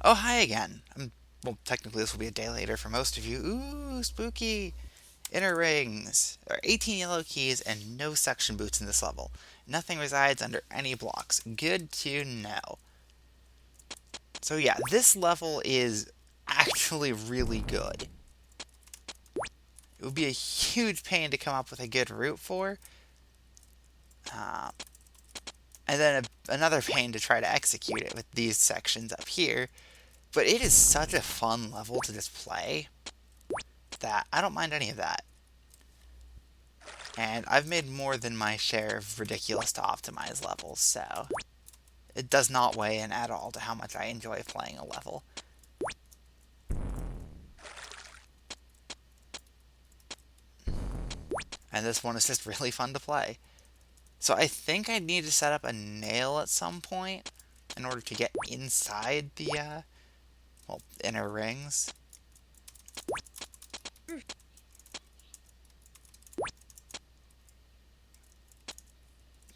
Oh, hi again. Well, technically this will be a day later for most of you. Ooh, spooky. Inner rings. There are 18 yellow keys and no suction boots in this level. Nothing resides under any blocks. Good to know. So yeah, this level is actually really good. It would be a huge pain to come up with a good route for. Uh, and then another pain to try to execute it with these sections up here. But it is such a fun level to just play that I don't mind any of that. And I've made more than my share of ridiculous to optimize levels, so it does not weigh in at all to how much I enjoy playing a level. And this one is just really fun to play. So I think I need to set up a nail at some point in order to get inside the, well, inner rings.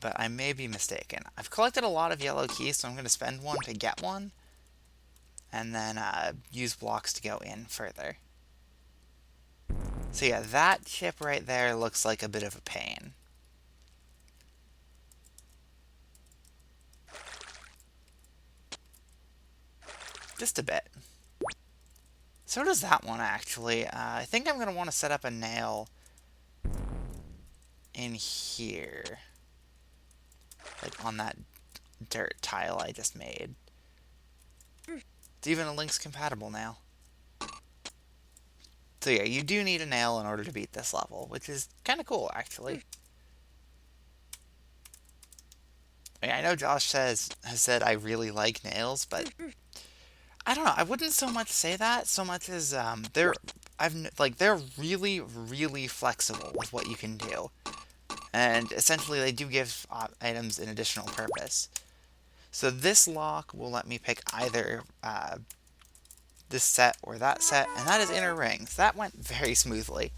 But I may be mistaken. I've collected a lot of yellow keys, so I'm going to spend one to get one. And then use blocks to go in further. So yeah, that chip right there looks like a bit of a pain. Just a bit. So does that one, actually. I think I'm going to want to set up a nail in here. Like on that dirt tile I just made. It's even a Lynx compatible nail. So yeah, you do need a nail in order to beat this level, which is kind of cool, actually. I mean, I know Josh has said I really like nails, but I don't know. I wouldn't so much say that so much as they're really really flexible with what you can do, and essentially they do give items an additional purpose. So this lock will let me pick either this set or that set, and that is inner rings. That went very smoothly.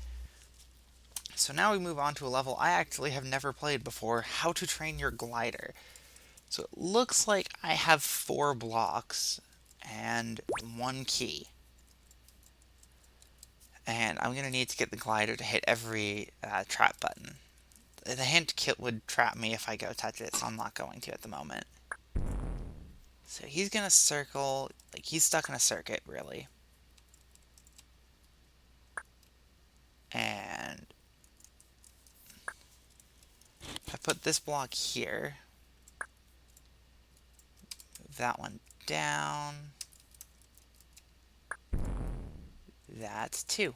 So now we move on to a level I actually have never played before, How to Train Your Glider. So it looks like I have 4 blocks and 1 key. And I'm going to need to get the glider to hit every trap button. The hint kit would trap me if I go touch it, so I'm not going to at the moment. So he's going to circle, like he's stuck in a circuit, really. And if I put this block here, move that one down, that's 2.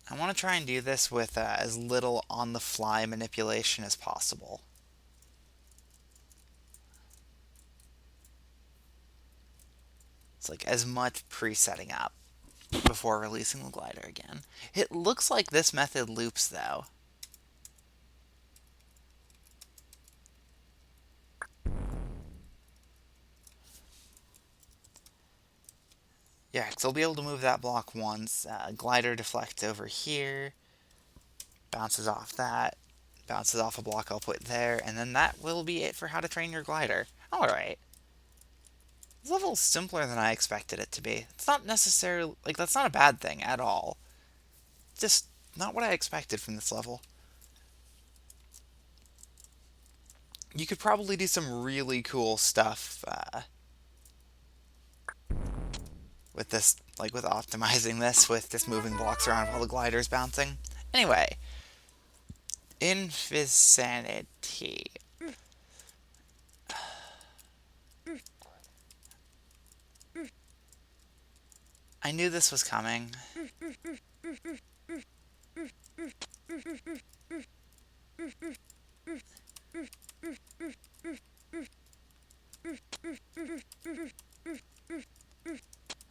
I want to try and do this with as little on-the-fly manipulation as possible. It's like as much pre-setting up before releasing the glider again. It looks like this method loops, though. Yeah, because I'll be able to move that block once. Glider deflects over here, bounces off that, bounces off a block I'll put there, and then that will be it for How to Train Your Glider. Alright. This level's simpler than I expected it to be. It's not necessarily, like, that's not a bad thing at all. Just not what I expected from this level. You could probably do some really cool stuff with this, like with optimizing this, with just moving blocks around while the glider's bouncing. Anyway, Invisanity. I knew this was coming.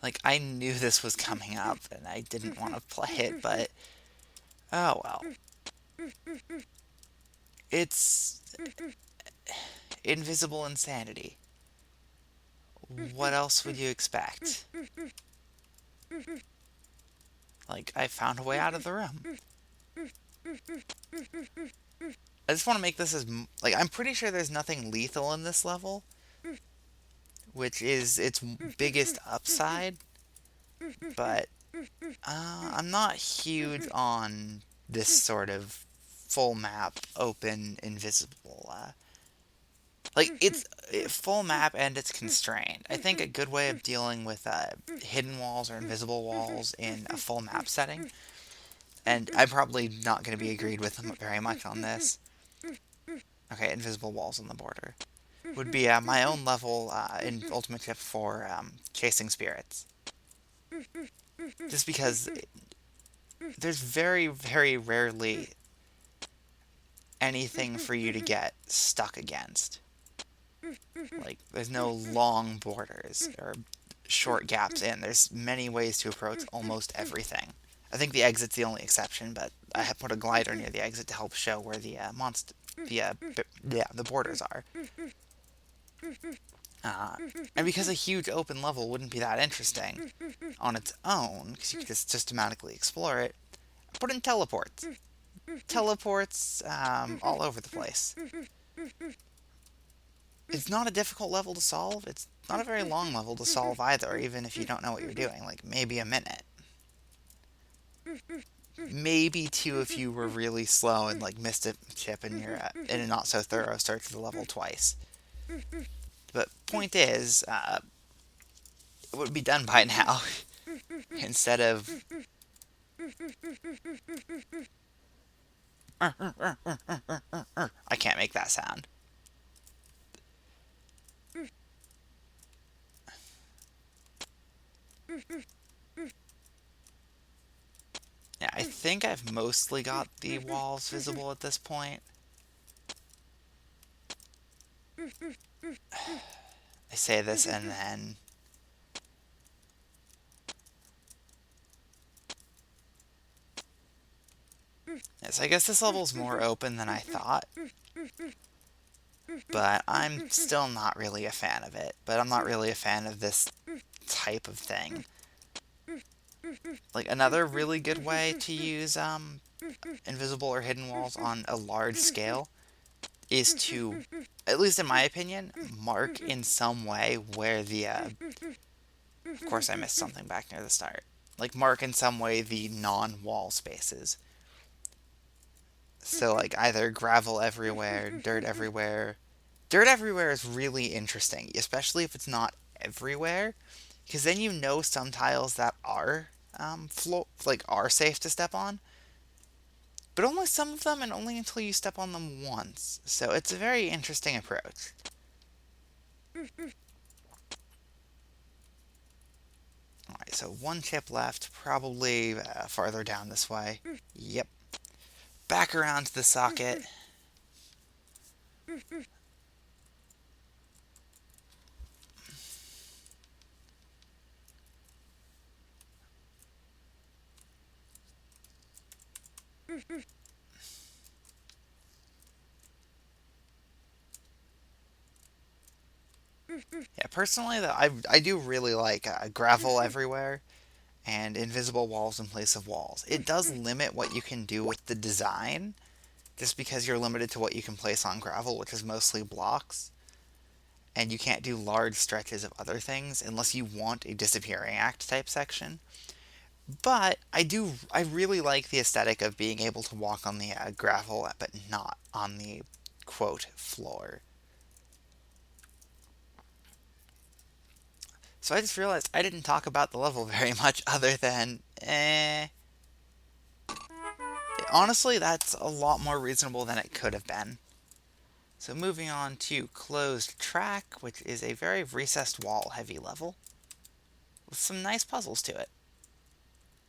Like, I knew this was coming up, and I didn't want to play it, but... Oh, well. It's... Invisible insanity. What else would you expect? Like, I found a way out of the room. just want to make this as, like, I'm pretty sure there's nothing lethal in this level, which is its biggest upside, but I'm not huge on this sort of full map, open, invisible. Like, it's full map and it's constrained. I think a good way of dealing with hidden walls or invisible walls in a full map setting, and I'm probably not going to be agreed with them very much on this. Okay, invisible walls on the border. Would be my own level in Ultimate Chip for Chasing Spirits. Just because there's very, very rarely anything for you to get stuck against. Like, there's no long borders or short gaps in. There's many ways to approach almost everything. I think the exit's the only exception, but I have put a glider near the exit to help show where the the borders are. And because a huge open level wouldn't be that interesting on its own, because you could just systematically explore it, I put in teleports. Teleports all over the place. It's not a difficult level to solve. It's not a very long level to solve either, even if you don't know what you're doing. Like, maybe a minute. Maybe two if you were really slow and, like, missed a chip and you're in a not-so-thorough search of the level twice. But point is, it would be done by now. Instead of... I can't make that sound. Yeah, I think I've mostly got the walls visible at this point. I say this and then... Yes, I guess this level's more open than I thought. But I'm still not really a fan of it. But I'm not really a fan of this type of thing. Like, another really good way to use invisible or hidden walls on a large scale is to, at least in my opinion, mark in some way where the... of course I missed something back near the start. Like, mark in some way the non-wall spaces. So, like, either gravel everywhere, dirt everywhere. Dirt everywhere is really interesting, especially if it's not everywhere, because then you know some tiles that are are safe to step on, but only some of them, and only until you step on them once. So it's a very interesting approach. Alright, so one chip left, probably farther down this way. Yep. Back around to the socket. Yeah, personally, though, I do really like gravel everywhere and invisible walls in place of walls. It does limit what you can do with the design, just because you're limited to what you can place on gravel, which is mostly blocks. And you can't do large stretches of other things unless you want a disappearing act type section. But I really like the aesthetic of being able to walk on the gravel, but not on the, quote, floor. So I just realized I didn't talk about the level very much other than, honestly, that's a lot more reasonable than it could have been. So moving on to Closed Track, which is a very recessed wall heavy level, with some nice puzzles to it.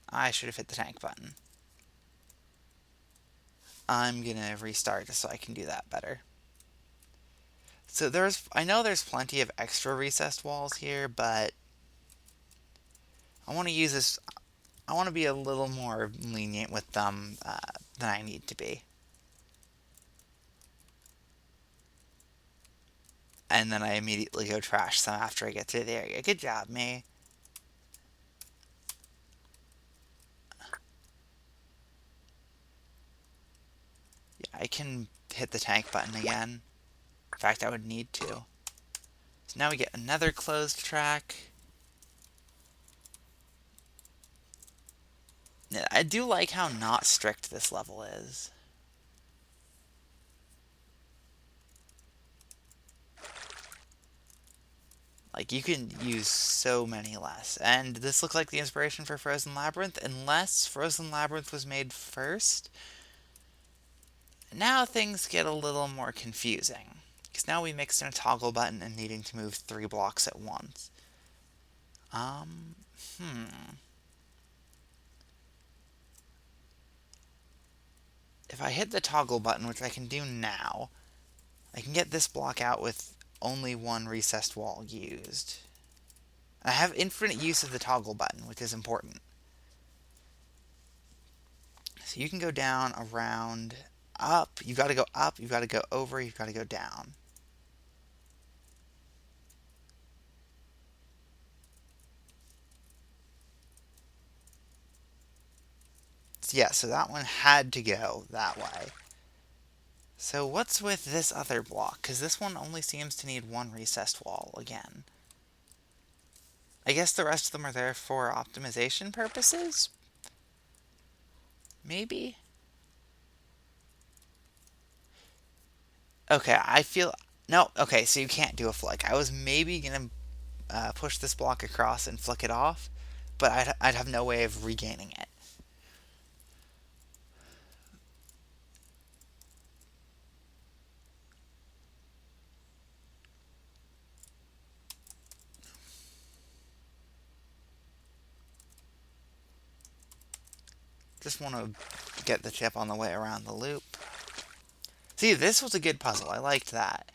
I should have hit the tank button. I'm gonna restart just so I can do that better. So I know there's plenty of extra recessed walls here, but I want to use this. I want to be a little more lenient with them than I need to be. And then I immediately go trash some after I get to the area. Good job, me. I can hit the tank button again. In fact, I would need to. So now we get another closed track. I do like how not strict this level is. Like, you can use so many less. And this looks like the inspiration for Frozen Labyrinth, unless Frozen Labyrinth was made first. Now things get a little more confusing, because now we mixed in a toggle button and needing to move 3 blocks at once. If I hit the toggle button, which I can do now, I can get this block out with only one recessed wall used. I have infinite use of the toggle button, which is important. So you can go down, around, up. You've got to go up, you've got to go over, you've got to go down. Yeah, so that one had to go that way. So what's with this other block? Because this one only seems to need one recessed wall again. I guess the rest of them are there for optimization purposes? Maybe? Okay, I feel... No, okay, so you can't do a flick. I was maybe going to push this block across and flick it off, but I'd have no way of regaining it. Just want to get the chip on the way around the loop. See, this was a good puzzle. I liked that.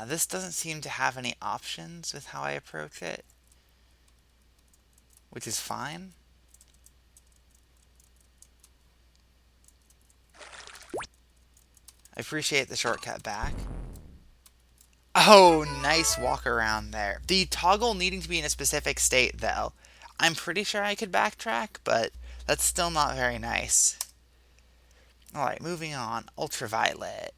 This doesn't seem to have any options with how I approach it, which is fine. I appreciate the shortcut back. Oh, nice walk around there. The toggle needing to be in a specific state, though. I'm pretty sure I could backtrack, but that's still not very nice. Alright, moving on. Ultraviolet.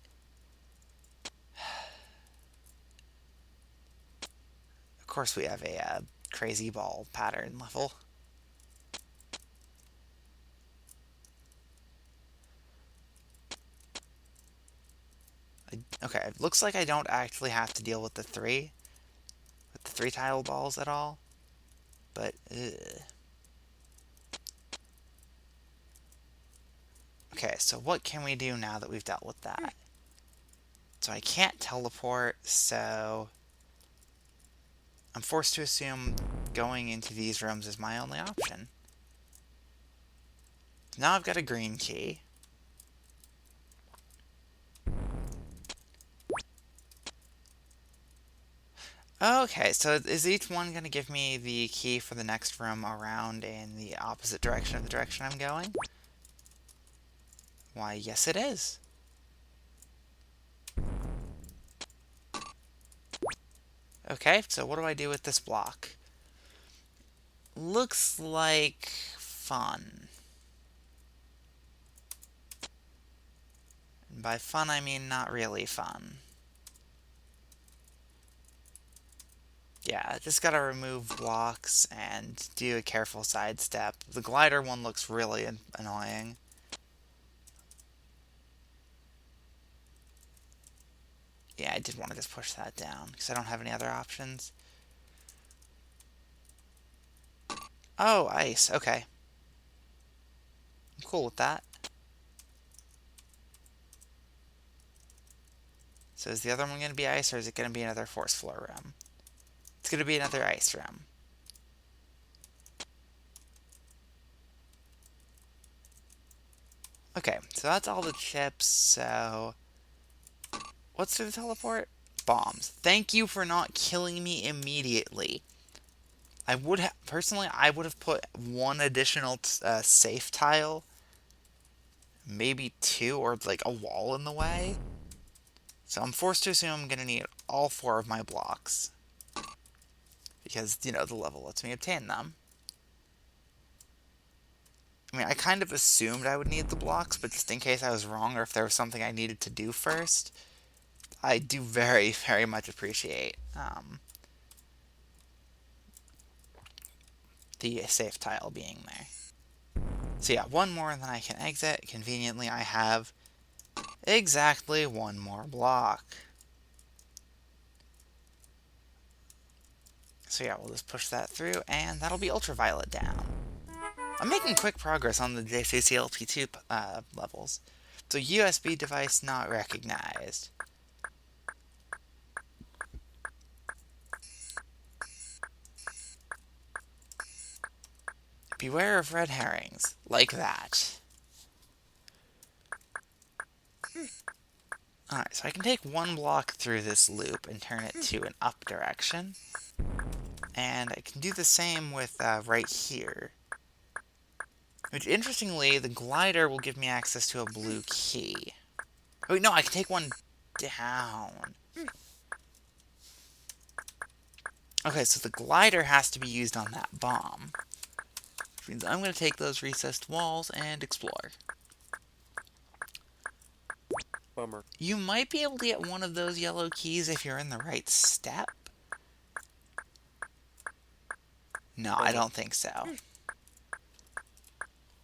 Of course we have a crazy ball pattern level. Okay, it looks like I don't actually have to deal with the 3 tile balls at all. But, okay, so what can we do now that we've dealt with that? So I can't teleport, so I'm forced to assume going into these rooms is my only option. Now I've got a green key. Okay, so is each one going to give me the key for the next room around in the opposite direction of the direction I'm going? Why, yes it is. Okay, so what do I do with this block? Looks like fun. And by fun, I mean not really fun. Yeah, just gotta remove blocks and do a careful sidestep. The glider one looks really annoying. Yeah, I did want to just push that down, because I don't have any other options. Oh, ice. Okay. I'm cool with that. So is the other one going to be ice, or is it going to be another force floor room? It's going to be another ice room. Okay, so that's all the chips, so... What's through the teleport? Bombs. Thank you for not killing me immediately. I would have... Personally, I would have put one additional safe tile. Maybe 2, or like a wall in the way. So I'm forced to assume I'm going to need all 4 of my blocks. Because, you know, the level lets me obtain them. I mean, I kind of assumed I would need the blocks, but just in case I was wrong or if there was something I needed to do first, I do very, very much appreciate the safe tile being there. So yeah, one more and then I can exit. Conveniently, I have exactly one more block. So yeah, we'll just push that through, and that'll be Ultraviolet down. I'm making quick progress on the Josh-CCLP4 levels. So USB device not recognized. Beware of red herrings. Like that. Alright, so I can take one block through this loop and turn it to an up direction. And I can do the same with right here. Which, interestingly, the glider will give me access to a blue key. Oh, wait, no, I can take one down. Okay, so the glider has to be used on that bomb. Which means I'm going to take those recessed walls and explore. Bummer. You might be able to get one of those yellow keys if you're in the right step. No, I don't think so.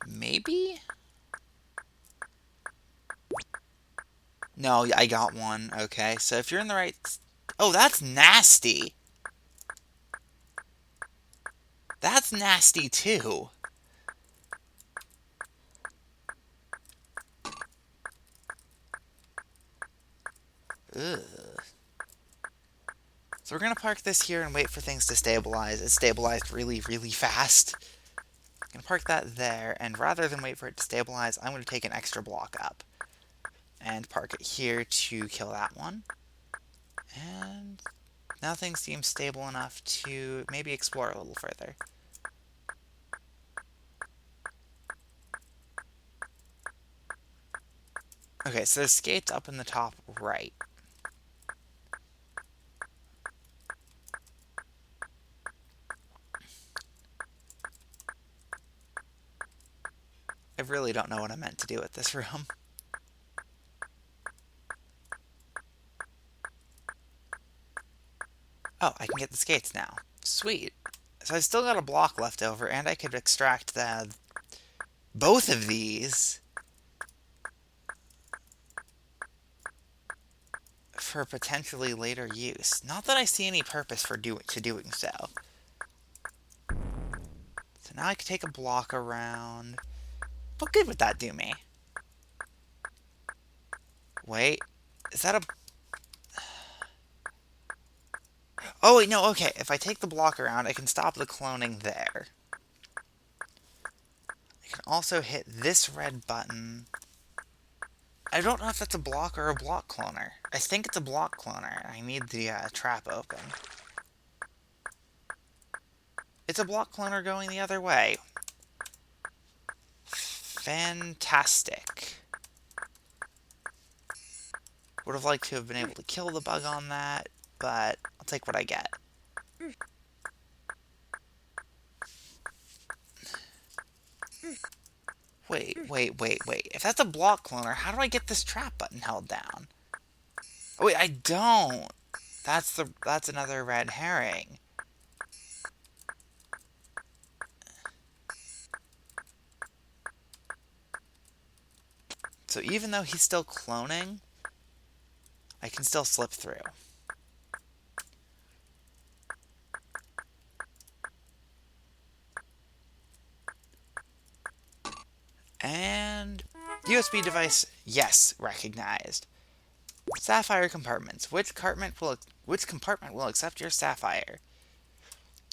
Maybe? No, I got one. Okay, so if you're in the right... Oh, that's nasty! That's nasty, too. Ugh. So we're going to park this here and wait for things to stabilize. It stabilized really, really fast. I'm going to park that there, and rather than wait for it to stabilize, I'm going to take an extra block up. And park it here to kill that one. And now things seem stable enough to maybe explore a little further. Okay, so there's skates up in the top right. I really don't know what I meant to do with this room. Oh, I can get the skates now. Sweet. So I've still got a block left over, and I could extract both of these for potentially later use. Not that I see any purpose for doing so. So now I can take a block around. What good would that do me? Wait, is that a... Oh, wait, no, okay. If I take the block around, I can stop the cloning there. I can also hit this red button. I don't know if that's a block or a block cloner. I think it's a block cloner. I need the trap open. It's a block cloner going the other way. Fantastic. Would have liked to have been able to kill the bug on that, but I'll take what I get. Wait. If that's a block cloner, how do I get this trap button held down? Oh, wait, I don't. That's another red herring. So even though he's still cloning, I can still slip through. And USB device, yes, recognized. Sapphire compartments. Which compartment will accept your sapphire?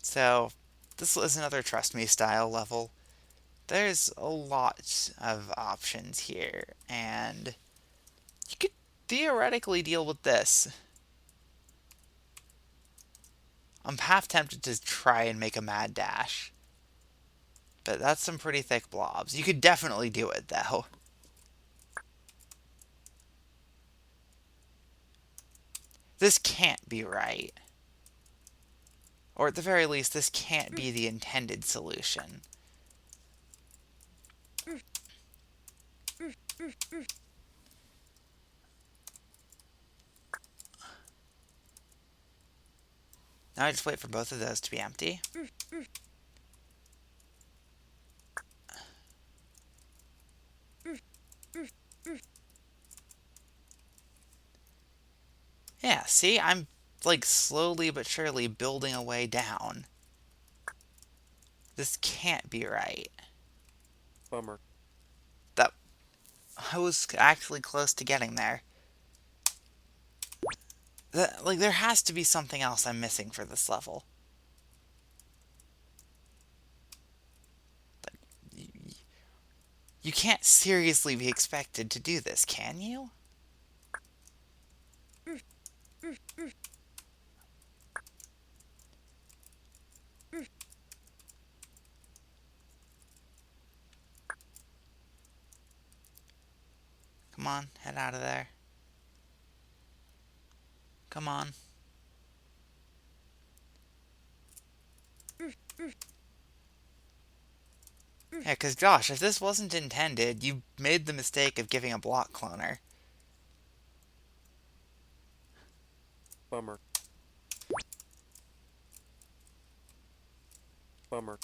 So, this is another trust me style level. There's a lot of options here, and you could theoretically deal with this. I'm half tempted to try and make a mad dash, but that's some pretty thick blobs. You could definitely do it, though. This can't be right. Or at the very least, this can't be the intended solution. Now I just wait for both of those to be empty. Yeah, see? I'm, like, slowly but surely building a way down. This can't be right. Bummer. That I was actually close to getting there. Like, there has to be something else I'm missing for this level. You can't seriously be expected to do this, can you? Come on, head out of there. Come on. Yeah, because Josh, if this wasn't intended, you made the mistake of giving a block cloner. Bummer. Bummer.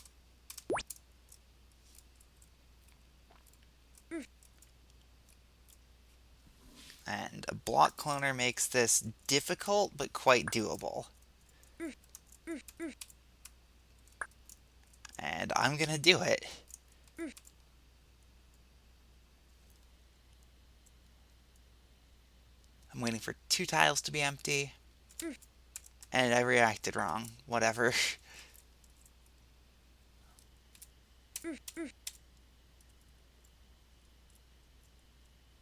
And a block cloner makes this difficult, but quite doable. And I'm gonna do it. I'm waiting for 2 tiles to be empty. And I reacted wrong. Whatever.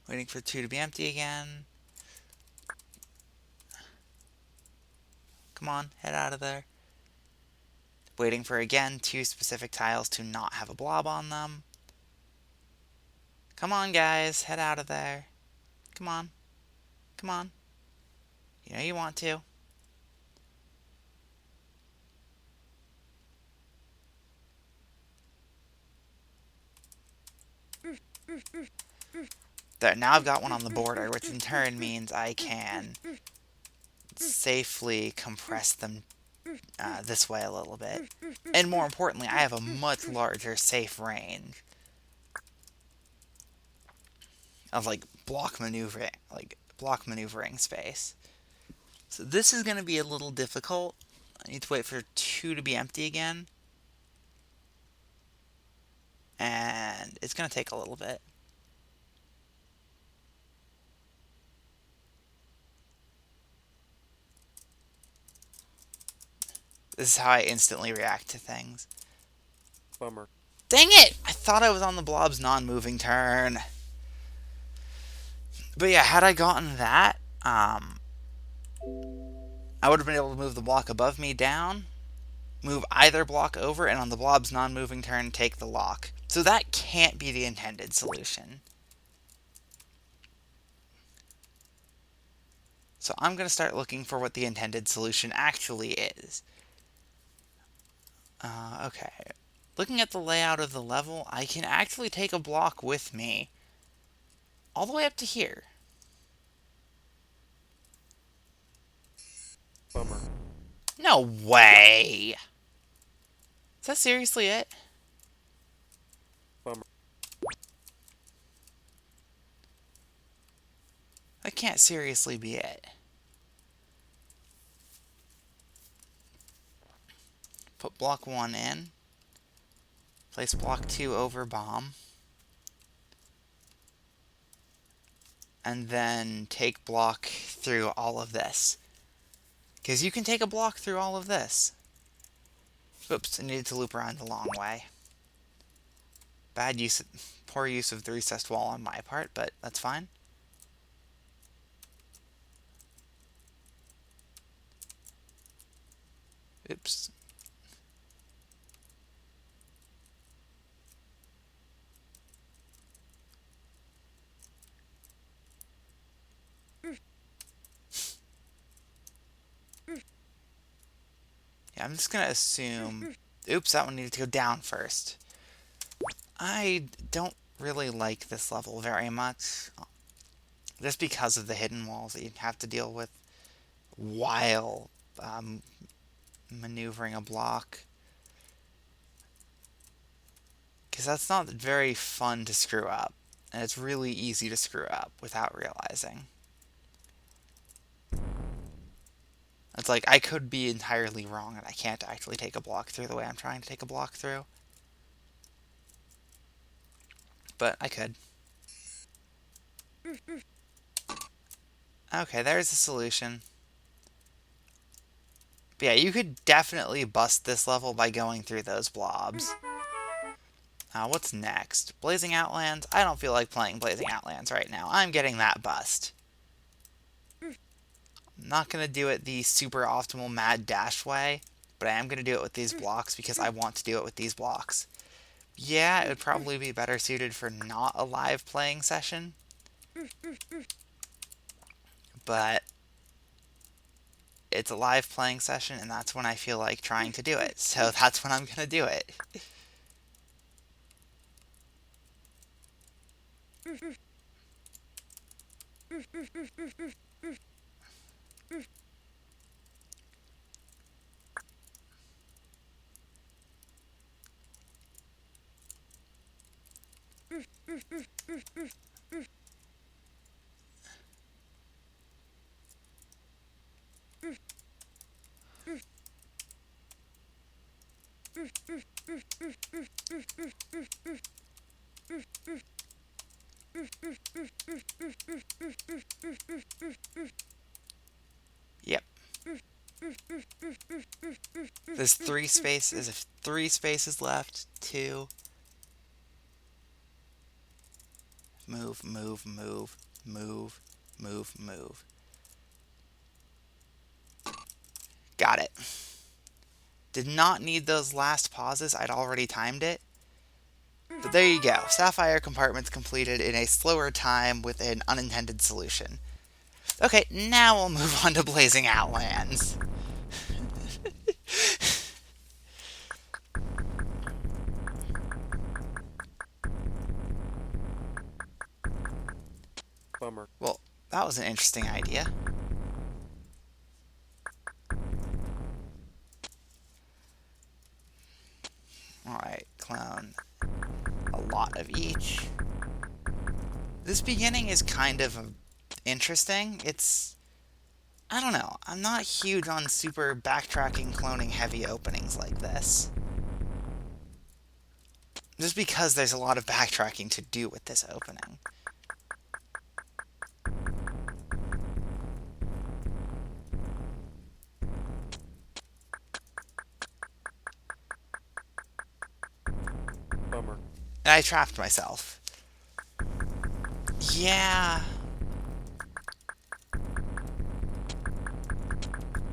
Waiting for 2 to be empty again. Come on, head out of there. Waiting for, again, 2 specific tiles to not have a blob on them. Come on, guys, head out of there. Come on. Come on. You know you want to. There, now I've got one on the border, which in turn means I can safely compress them this way a little bit. And more importantly, I have a much larger safe range of block maneuvering space. So this is going to be a little difficult. I need to wait for 2 to be empty again. And it's going to take a little bit. This is how I instantly react to things. Bummer. Dang it! I thought I was on the blob's non-moving turn. But yeah, had I gotten that, I would have been able to move the block above me down, move either block over, and on the blob's non-moving turn, take the lock. So that can't be the intended solution. So I'm going to start looking for what the intended solution actually is. Okay. Looking at the layout of the level, I can actually take a block with me all the way up to here. Bummer. No way! Is that seriously it? Bummer. That can't seriously be it. Put block 1 in. Place block 2 over bomb. And then take block through all of this. Because you can take a block through all of this. Oops, I needed to loop around the long way. Poor use of the recessed wall on my part, but that's fine. Oops. Yeah, I'm just going to assume... Oops, that one needed to go down first. I don't really like this level very much. Just because of the hidden walls that you have to deal with while um, maneuvering a block. Because that's not very fun to screw up. And it's really easy to screw up without realizing. It's like I could be entirely wrong and I can't actually take a block through the way I'm trying to take a block through. But I could. Okay, there's a solution. But yeah, you could definitely bust this level by going through those blobs. What's next? Blazing Outlands? I don't feel like playing Blazing Outlands right now. I'm getting that bust. I'm not going to do it the super optimal mad dash way, but I am going to do it with these blocks because I want to do it with these blocks. Yeah, it would probably be better suited for not a live playing session, but it's a live playing session and that's when I feel like trying to do it, so that's when I'm going to do it. Yep. There's three spaces left. Two. Move, move, move, move, move, move. Got it. Did not need those last pauses. I'd already timed it. But there you go. Sapphire Compartments completed in a slower time with an unintended solution. Okay, now we'll move on to Blazing Outlands. Bummer. Well, that was an interesting idea. Alright, clone a lot of each. This beginning is kind of interesting. I don't know. I'm not huge on super backtracking, cloning heavy openings like this. Just because there's a lot of backtracking to do with this opening. Bummer. And I trapped myself. Yeah.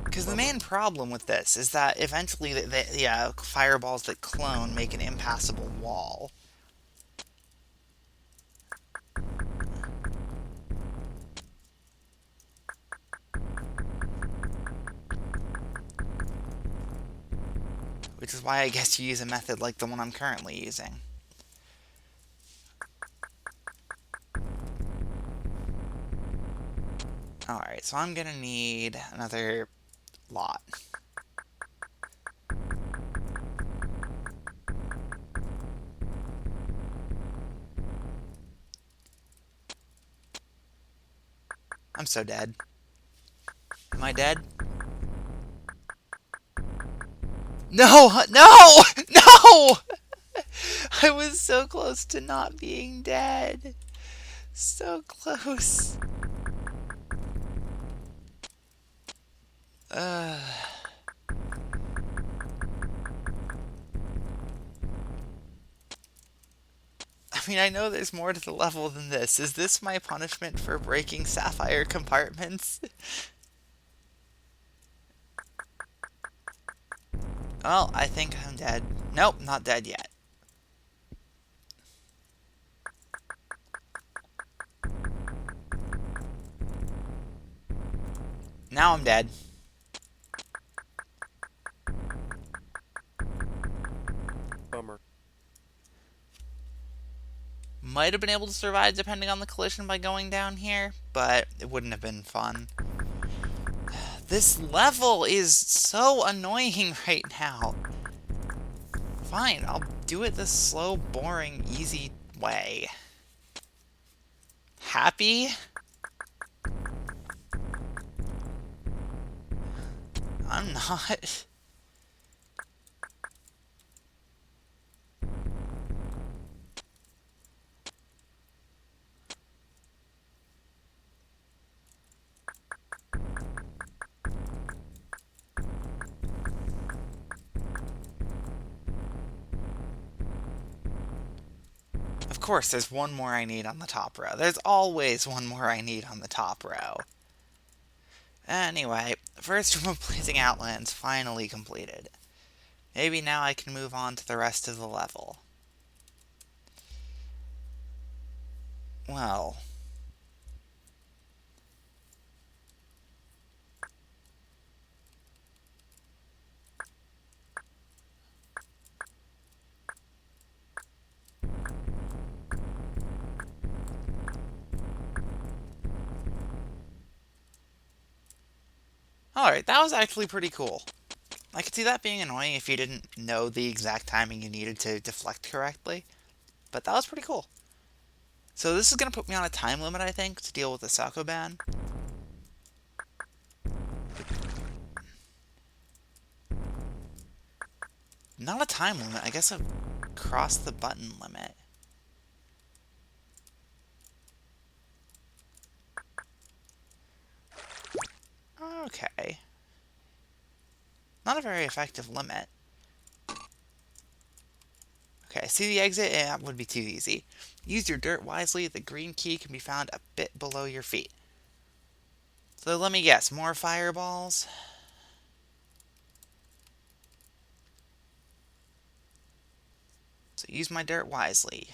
Because the main problem with this is that eventually the fireballs that clone make an impassable wall. Which is why I guess you use a method like the one I'm currently using. Alright, so I'm gonna need another lot. I'm so dead. Am I dead? No! No! No! I was so close to not being dead. So close. I mean, I know there's more to the level than this. Is this my punishment for breaking Sapphire Compartments? Well, I think I'm dead. Nope, not dead yet. Now I'm dead. Bummer. might have been able to survive depending on the collision by going down here, but it wouldn't have been fun. This level is so annoying right now. Fine, I'll do it the slow, boring, easy way. Happy? I'm not. Of course, there's one more I need on the top row. There's always one more I need on the top row. Anyway, first room of Blazing Outlands finally completed. Maybe now I can move on to the rest of the level. Well... Alright, that was actually pretty cool. I could see that being annoying if you didn't know the exact timing you needed to deflect correctly, but that was pretty cool. So this is going to put me on a time limit, I think, to deal with the Sako ban. Not a time limit, I guess I've crossed the button limit. Okay. Not a very effective limit. Okay, see the exit? Yeah, that would be too easy. Use your dirt wisely. The green key can be found a bit below your feet. So let me guess, more fireballs? So use my dirt wisely,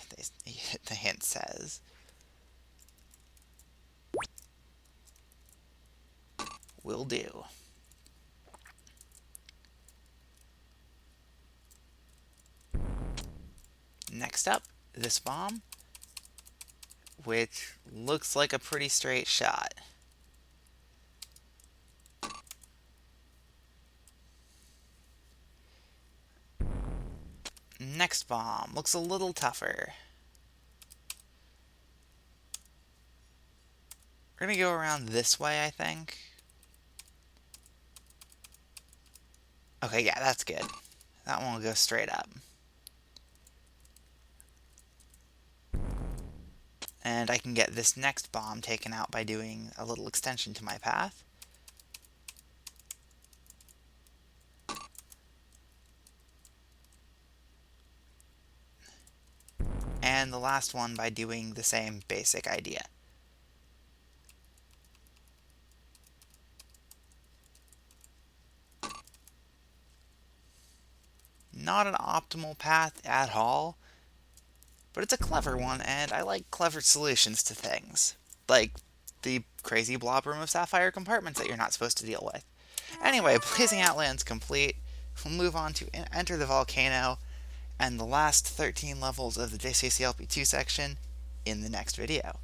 the hint says. Will do. Next up, this bomb, which looks like a pretty straight shot. Next bomb looks a little tougher. We're gonna go around this way, I think. Okay, yeah, that's good. That one will go straight up. And I can get this next bomb taken out by doing a little extension to my path. And the last one by doing the same basic idea. Not an optimal path at all, but it's a clever one, and I like clever solutions to things. Like the crazy blob room of Sapphire Compartments that you're not supposed to deal with. Anyway, Blazing Outlands complete. We'll move on to Enter the Volcano and the last 13 levels of the Josh-CCLP4 section in the next video.